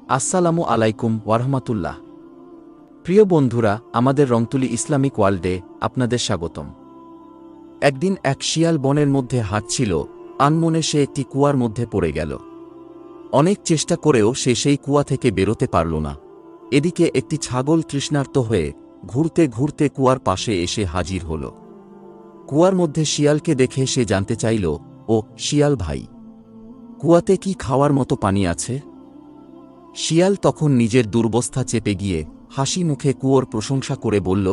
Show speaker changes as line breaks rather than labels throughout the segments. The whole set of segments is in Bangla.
আসসালামু আলাইকুম ওয়ারহমাতুল্লাহ। প্রিয় বন্ধুরা, আমাদের রংতুলি ইসলামিক ওয়ার্ল্ডে আপনাদের স্বাগতম। একদিন এক শিয়াল বনের মধ্যে হাঁটছিল, আনমনে সে একটি কুয়ার মধ্যে পড়ে গেল। অনেক চেষ্টা করেও সে সেই কুয়া থেকে বেরোতে পারল না। এদিকে একটি ছাগল তৃষ্ণার্ত হয়ে ঘুরতে ঘুরতে কুয়ার পাশে এসে হাজির হল। কুয়ার মধ্যে শিয়ালকে দেখে সে জানতে চাইল, ও শিয়াল ভাই, কুয়াতে কি খাওয়ার মতো পানি আছে? শিয়াল তখন নিজের দুর্বস্থা চেপে গিয়ে হাসি মুখে কুয়োর প্রশংসা করে বলল,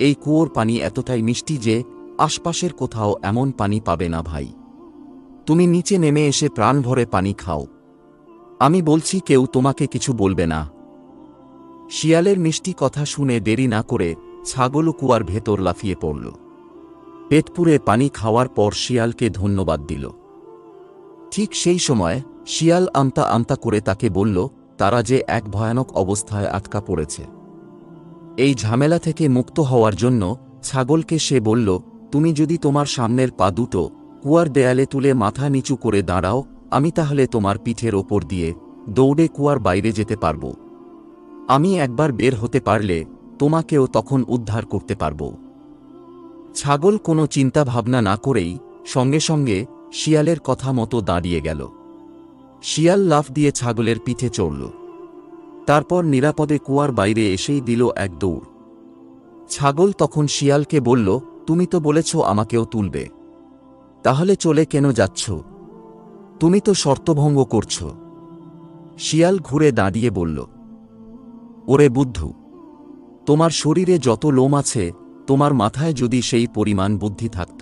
এই কুয়োর পানি এতটাই মিষ্টি যে আশপাশের কোথাও এমন পানি পাবে না ভাই। তুমি নিচে নেমে এসে প্রাণ ভরে পানি খাও, আমি বলছি কেউ তোমাকে কিছু বলবে না। শিয়ালের মিষ্টি কথা শুনে দেরি না করে ছাগলও কুয়ার ভেতর লাফিয়ে পড়ল। পেট পুরে পানি খাওয়ার পর শিয়ালকে ধন্যবাদ দিল। ঠিক সেই সময় শিয়াল আমতা আমতা করে তাকে বলল, তারা যে এক ভয়ানক অবস্থায় আটকা পড়েছে। এই ঝামেলা থেকে মুক্ত হওয়ার জন্য ছাগলকে সে বলল, তুমি যদি তোমার সামনের পা দুটো কুয়ার দেয়ালে তুলে মাথা নিচু করে দাঁড়াও, আমি তাহলে তোমার পিঠের ওপর দিয়ে দৌড়ে কুয়ার বাইরে যেতে পারব। আমি একবার বের হতে পারলে তোমাকেও তখন উদ্ধার করতে পারব। ছাগল কোনো চিন্তা ভাবনা না করেই সঙ্গে সঙ্গে শিয়ালের কথা মতো দাঁড়িয়ে গেল। শিয়াল লাফ দিয়ে ছাগলের পিঠে চড়ল, তারপর নিরাপদে কুয়ার বাইরে এসেই দিল এক দৌড়। ছাগল তখন শিয়ালকে বলল, তুমি তো বলেছ আমাকেও তুলবে, তাহলে চলে কেন যাচ্ছ? তুমি তো শর্তভঙ্গ করছ। শিয়াল ঘুরে দাঁড়িয়ে বলল, ওরে বুদ্ধু, তোমার শরীরে যত লোম আছে, তোমার মাথায় যদি সেই পরিমাণ বুদ্ধি থাকত,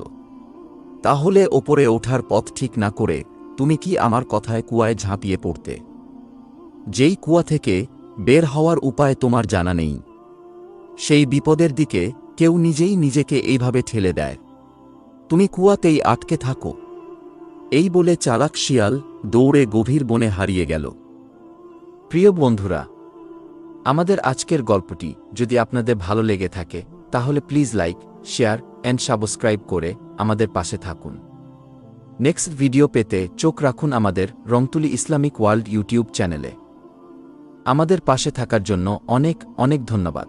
তাহলে ওপরে ওঠার পথ ঠিক না করে তুমি কি আমার কথায় কুয়ায় ঝাঁপিয়ে পড়তে? যেই কুয়া থেকে বের হওয়ার উপায় তোমার জানা নেই, সেই বিপদের দিকে কেউ নিজেই নিজেকে এইভাবে ঠেলে দেয়, তুমি কুয়াতেই আটকে থাকো। এই বলে চালাক শিয়াল দৌড়ে গভীর বনে হারিয়ে গেল। প্রিয় বন্ধুরা, আমাদের আজকের গল্পটি যদি আপনাদের ভালো লেগে থাকে তাহলে please like, share and subscribe করে আমাদের পাশে থাকুন। নেক্সট ভিডিও পেতে চোখ রাখুন আমাদের রংতুলি ইসলামিক ওয়ার্ল্ড ইউটিউব চ্যানেলে। আমাদের পাশে থাকার জন্য অনেক অনেক ধন্যবাদ।